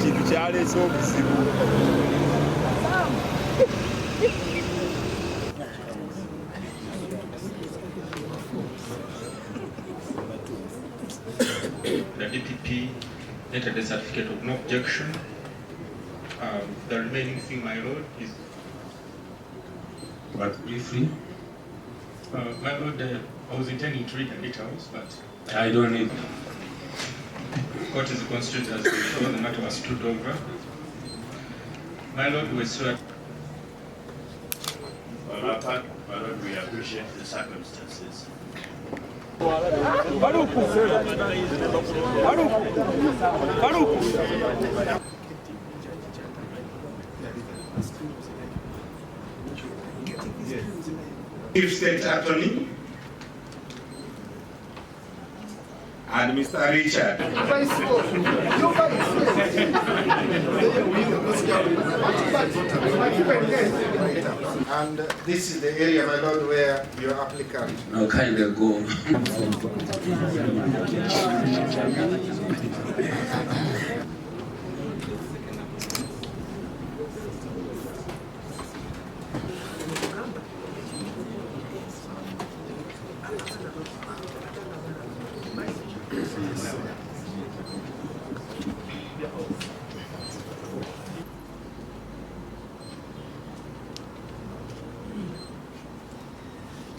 ekintu kyaleese obuzibu. The DPP entered a certificate of no objection. The remaining thing, my lord, is but briefly. My lord, I was intending to read the details, but I don't need. Court is constituted as before, the matter was stood over. My lord, we swear. On our part, my lord, we appreciate the circumstances. Chief State Attorney and Mr. Richard. And this is the area, my lord, where your applicant. Now kind of go.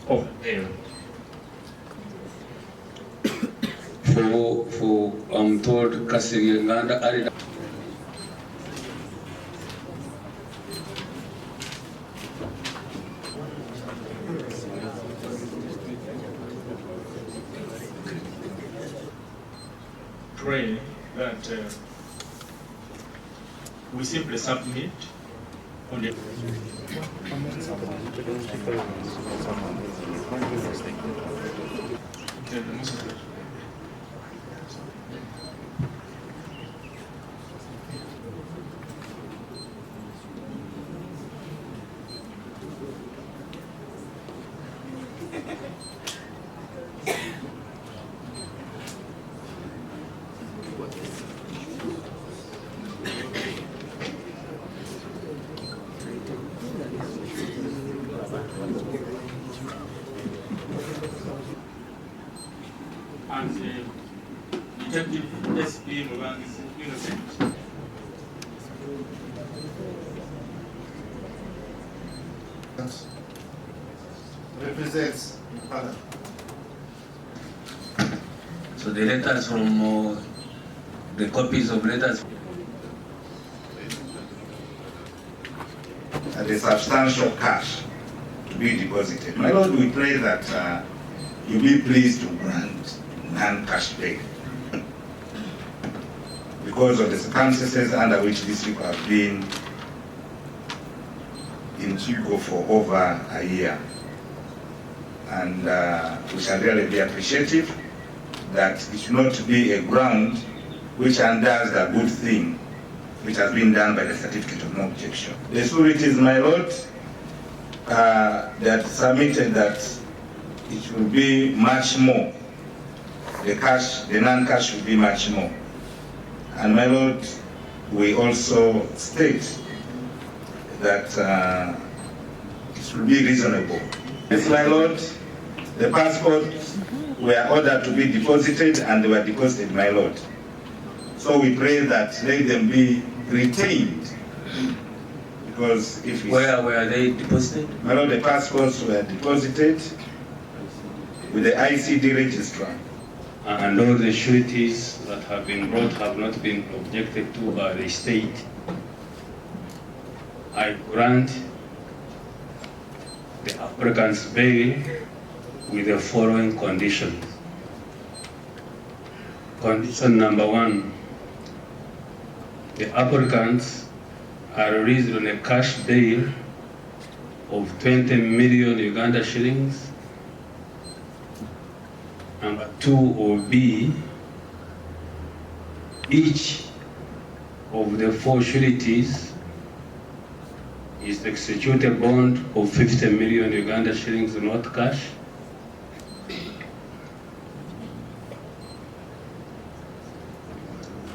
Oh, there. For I'm told Ssewanyana are Pray that we simply submit on the and Detective SP Mubangi is innocent. Represents father. so the letters from the copies of letters. And a substantial cash to be deposited. My lord, we pray that you be pleased to grant non-cash bail because of the circumstances under which these people have been in Chico for over a year. And we shall really be appreciative that it should not be a ground which undoes the good thing which has been done by the certificate of no objection. The sureties, my lord, that submitted that it will be much more. The cash, the non-cash will be much more. And my lord, we also state that it will be reasonable. Yes, my lord, the passports were ordered to be deposited and they were deposited, my lord. So we pray that let them be retained, because if Where were they deposited? my lord, the passports were deposited with the ICD registrar. And all the sureties that have been brought have not been objected to by the state. I grant the applicant's bail with the following conditions. Condition number 1, the applicants are released on a cash bail of 20 million Uganda shillings. Number 2 or B, each of the 4 sureties is to execute a bond of 50 million Uganda shillings, not cash.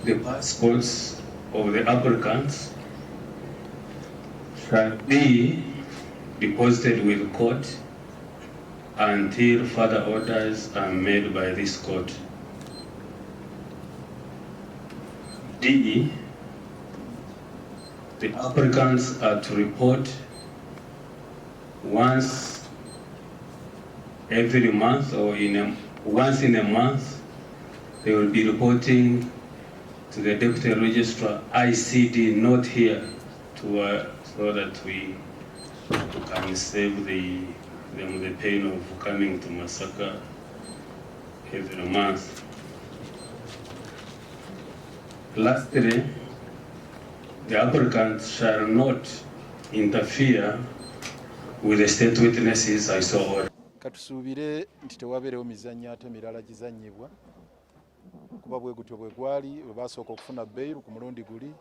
The passports of the applicants shall be deposited with court until further orders are made by this court. D. The applicants are to report once every month or once in a month. They will be reporting to the Deputy Registrar ICD, not here, so that we can save them the pain of coming to Masaka every month. Lastly, the applicants shall not interfere with the state witnesses I saw. Katusuubire nti tewabeerewo mizannyo ate mirala gizannyibwa kuba bwe gutyo bwe gwali bwe basooka okufuna bbeeru ku mulundi guli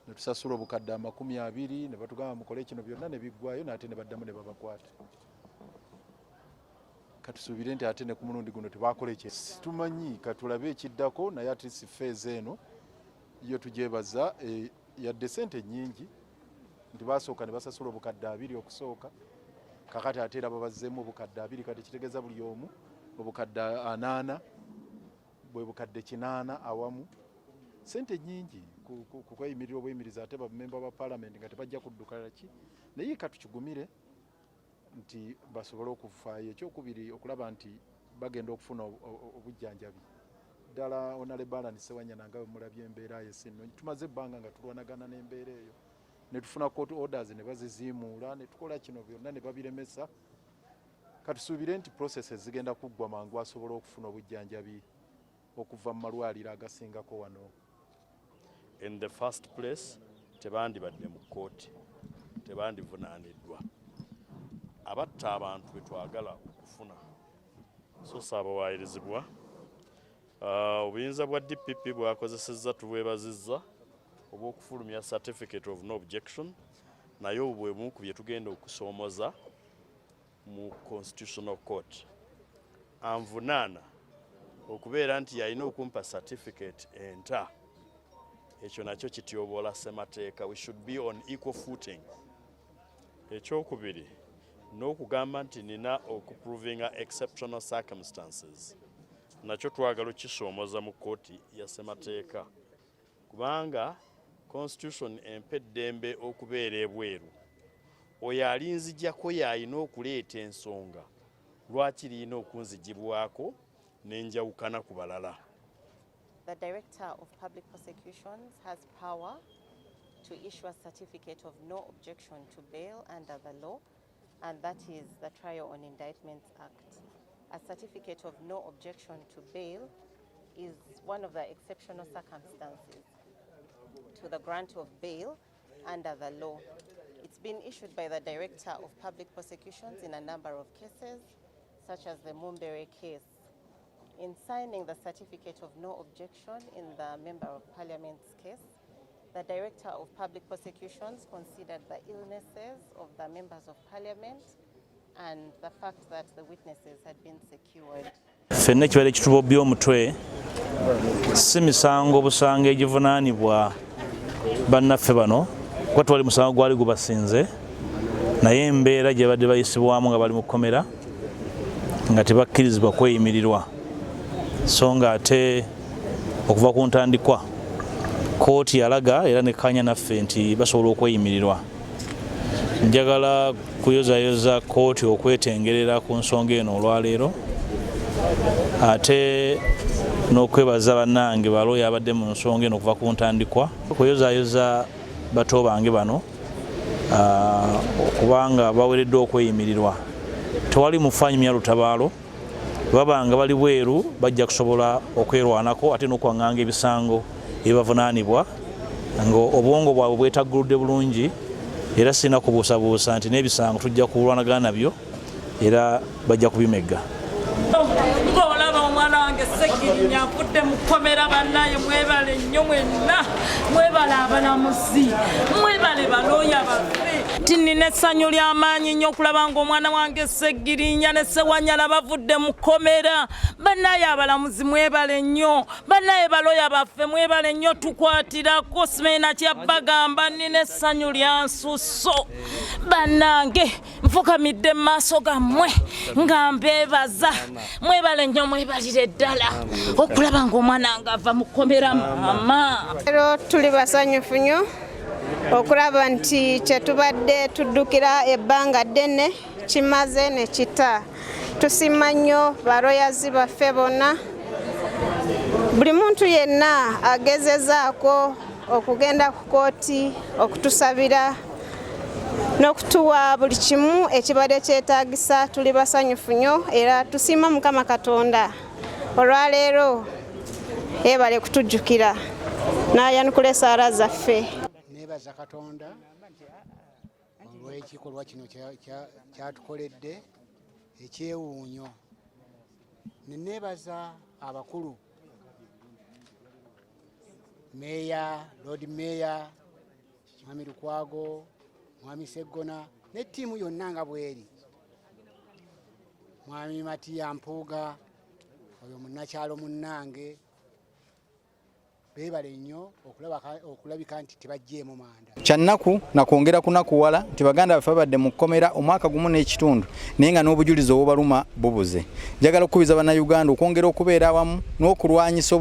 ne tusasula obukadde 20 ne batugamba mukole kino byonna ne biggwayo n'ate ne baddamu ne babakwata. Katusuubire nti ate ne ku mulundi guno tebaakola ekyo. Tumanyi katulabe ekiddako naye ate si feeze eno yo tugyebaza yadde ssente nnyingi nti basooka ne basasula obukadde 2 okusooka kakati ate era babazzeemu obukadde 2 kati kitegeeza buli omu obukadde 8 bwe bukadde 8 awamu ssente nnyingi ku kweyimirira obuyimiriza ate bamemba ba paalamenti nga tebajja kuddukala ki naye katukigumire nti basobole okufaayo ekyokubiri okulaba nti bagenda okufuna obujjanjabi ddala onale balani Ssewanyana nga bwemulabye embeera yesinno tumaze ebbanga nga tulwanagana n'embeera eyo ne tufuna court orders ne baziziimuula ne tukola kino byonna ne babiremesa katusuubire nti processes zigenda kuggwa mangu asobole okufuna obujjanjabi okuva mu malwaliro agasingako wano. In the first place tebandibadde mu kkooti tebandivunaaniddwa abatta abantu bwe twagala okufuna so saabawayirizibwa obuyinza bwa DPP bwakozesezza tubwebazizza obw'okufulumya certificate of no objection naye obwo bwe bumu ku bye tugenda okusoomoza mu constitutional court anvunaana okubeera nti yalina okumpa certificate enta ekyo nakyo kityoboola ssemateeka. We should be on equal footing. Ekyokubiri n'okugamba nti nina okuprovinga exceptional circumstances nakyo twagala okisoomoza mu kkooti ya ssemateeka kubanga constitution empa eddembe okubeera ebweru oyo alinzijjako yalina okuleeta ensonga lwaki lirina okunzijjibwako n'enjawukana ku balala. The Director of Public Prosecutions has power to issue a certificate of no objection to bail under the law, and that is the Trial on Indictments Act. A certificate of no objection to bail is one of the exceptional circumstances to the grant of bail under the law. It's been issued by the Director of Public Prosecutions in a number of cases, such as the Mumbere case. In signing the certificate of no objection in the Member of Parliament's case, the Director of Public Prosecutions considered the illnesses of the Members of Parliament and the fact that the witnesses had been secured. Ffenna ekibaire ekitubobbya omutwe si misango busanga egivunaanibwa bannaffe bano kuba twali musango gwali gubasinze naye embeera gye badde bayisibwamu nga bali mu kkomera nga tebakkirizibwa kweyimirirwa so nga ate okuva ku ntandikwa kkooti yalaga era nekkanya naffe nti basobola okweyimirirwa. Njagala kuyozayoza kkooti okwetengerera ku nsonga eno olwaleero ate n'okwebaza bannange balooya abadde mu nsonga eno okuva ku ntandikwa kuyozayoza bato bange bano okubanga bawereddwa okweyimirirwa. Tewali mufanyumya lutabaalo babanga bali bweru bajja kusobola okwerwanako ate n'okwanganga ebisango ebibavunaanibwa nga obwongo bwabwe bwetagguludde bulungi era sina kubuusabuusa nti n'ebisango tujja kulwanagana nabyo era bajja kubimegga. Olaba omwana wange Ssegirinya nfudde mu kkomera bannaye mwebale nnyo mwenna mwebale abalamuzi mwebale balooya baffe. Tinina essanyu ly'amaanyi nnyo okulaba ng'omwana wange Ssegirinya ne Ssewanyana bavudde mu kkomera. Bannaye abalamuzi mwebale nnyo, bannaye balooya baffe mwebale nnyo, tukwatirako Simena Kyabagamba nina essanyu lya nsusso. Bannange nfukamidde mu maaso gammwe nga mbeebaza, mwebale nnyo mwebalire ddala okulaba ng'omwana ng'ava mu kkomera maama. Leero tuli basanyufu nnyo okulaba nti kyetubadde tuddukira ebbanga ddene kimaze ne kita. Tusiima nnyo balooyazi baffe bonna, buli muntu yenna agezezaako okugenda ku kkooti okutusabira n'okutuwa buli kimu ekibadde kyetaagisa. Tuli basanyufu nnyo era tusiima Mukama Katonda olwaleero yeebale kutujjukira n'ayanukula essaala zaffe. Neebaza Katonda olw'ekikolwa kino kyatukoledde ekyewuunyo. Neebaza abakulu, meeya, Lord Meeya, Mwami Lukwago, Mwami Sseggona ne ttiimu yonna nga bw'eri, Mwami Matiya Mpuuga, oyo munnakyalo munnange, beebale nnyo okulabika nti tebajjeemu manda. Kyannaku nakwongera kunakuwala nti baganda baffe babadde mu kkomera omwaka gumu n'ekitundu naye nga n'obujulizi obubaluma bubuze. Njagala okukubiza bannayuganda okwongera okubeera awamu n'okulwanyisa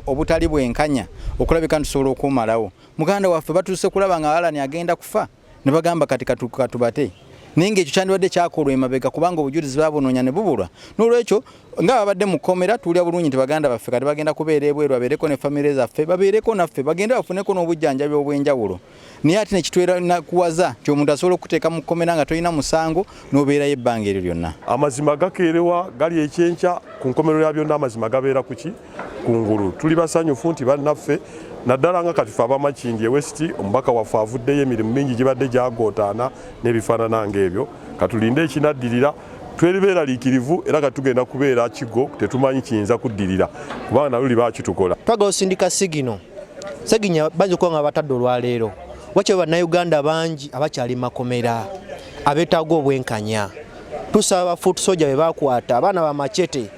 obutali bwenkanya okulabika ntusobola okumalawo. Muganda waffe batuuse kulaba nga Alani agenda kufa ne bagamba kati katubate. Naye ng'ekyo kyandibadde kyakolwa emabega kubanga obujulizi babunoonya ne bubulwa. N'olwekyo nga babadde mu kkomera tuwulira bulungi nti baganda baffe kati bagenda kubeera ebweru, babeereko ne famire zaffe, babeereko naffe, bagende bafuneko n'obujjanjabi obw'enjawulo. Naye ate ne kitwerakuwaza nti omuntu asobola okuteeka mu kkomera nga tolina musango n'obeerayo ebbanga eryo lyonna. Amazima gakeerewa gali ekyenkya ku nkomerero ya byonna, amazima gabeera ku ki? Kungulu. Tuli basanyufu nti bannaffe naddala nga kati ffe abamakindi West omubaka waffe avuddeyo emirimu mingi gibadde gyagootaana n'ebifaanana ng'ebyo. Katulinde ekinaddirira, twebeeraliikirivu era katugenda kubeera kigo tetumanyi kiyinza kuddirira kubanga naluli baakitukola. Twagala osindika Ssegirinya bangi okuba nga batadde olwaleero. Wakyo bannayuganda bangi abakyali makomera abeetaaga obwenkanya. Tusaba fuutu soja be baakwata abaana bamachete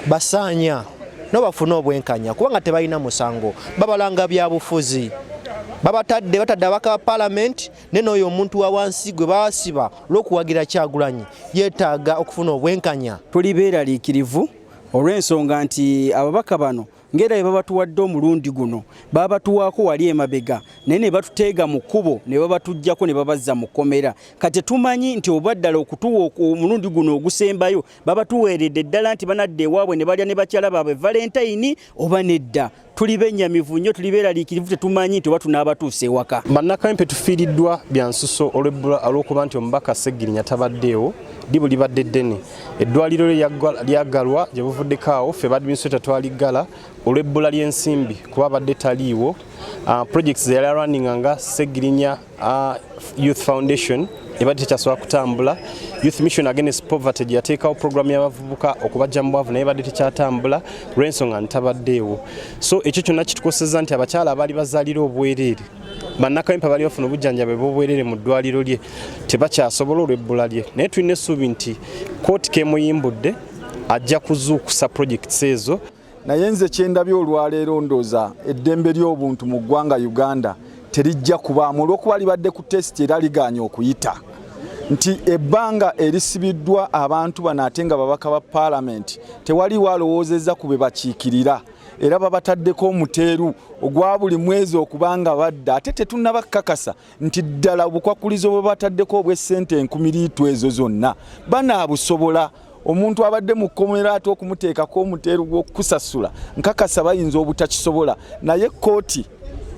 basaanya n'obafuna obwenkanya kubanga tebalina musango, babalanga byabufuzi, batadde abaka ba Parliament ne n'oyo omuntu wa wansi gwe baasiba olw'okuwagira Kyagulanyi yeetaaga okufuna obwenkanya. Tuli beeraliikirivu olw'ensonga nti ababaka bano ngera bye babatuwadde omulundi guno babatuwaako wali emabega naye ne batuteega mu kkubo ne babatujjako ne babazza mu kkomera. Kati tumanyi nti obaddala okutuwa omulundi guno ogusembayo babatuweeredde ddala nti banadda ewaabwe ne balya ne bakyala baabwe Valentine oba nedda. Tuli bennyamivu nnyo, tuli beeraliikirivu, tetumanyi nti oba tunaabatuusa ewaka. Bannakawempe tufiiriddwa bya nsusso olw'okuba nti omubaka Ssegirinya tabaddeewo, ddibu libadde ddene. Eddwaliro lyaggalwa gye buvuddeko awo, ffe badministrator twaliggala olw'ebbula ly'ensimbi kuba badde taliiwo. Projects yali running nga Ssegirinya Youth Foundation ebadde tekyasobola kutambula. Youth Mission Against Poverty gye yateekawo programu y'abavubuka okubajja mu bwavu naye badde tekyatambula lw'ensonga ntabaddeewo. So ekyo kyonna kitukosezza nti abakyala abaali bazaalira obwereere, bannakawempe abaali bafuna obujjanjabi bw'obwereere mu ddwaliro lye tebakyasobola olw'ebbula lye. Naye tulina essuubi nti kkooti kemuyimbudde ajja kuzuukusa projects ezo. Naye nze kyendabye olwaleero ndooza eddembe ly'obuntu mu ggwanga Uganda terijja kubaamu olw'okuba libadde ku test era ligaanye okuyita. Nti ebbanga erisibiddwa abantu bano ate nga babaka ba Parliament tewali walowoozezza ku be bakiikirira era babataddeko omuteeru ogwa buli mwezi okubanga badda ate tetunnabakakasa nti ddala obukwakulizo bwe bataddeko obw'essente 100,000 ezo zonna banaabusobola. Omuntu abadde mu kkomera ate okumuteekako omuteeru gw'okusasula nkakasa bayinza obutakisobola, naye kkooti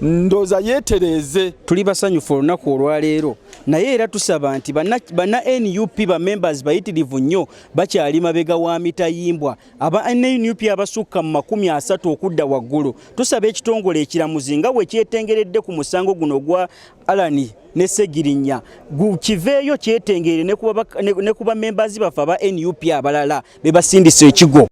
ndooza yeetereeze. Tuli basanyufu olunaku olwaleero naye era tusaba nti banna NUP ba members bayitirivu nnyo bakyali mabega wa mitayimbwa. Aba NUP abasukka mu 30 okudda waggulu. Tusaba ekitongole ekiramuzi nga bwe kyetengeredde ku musango guno gwa Alani ne Ssegirinya kiveeyo kyetengerere ne kuba members bafe aba NUP abalala be basindisa ekigo.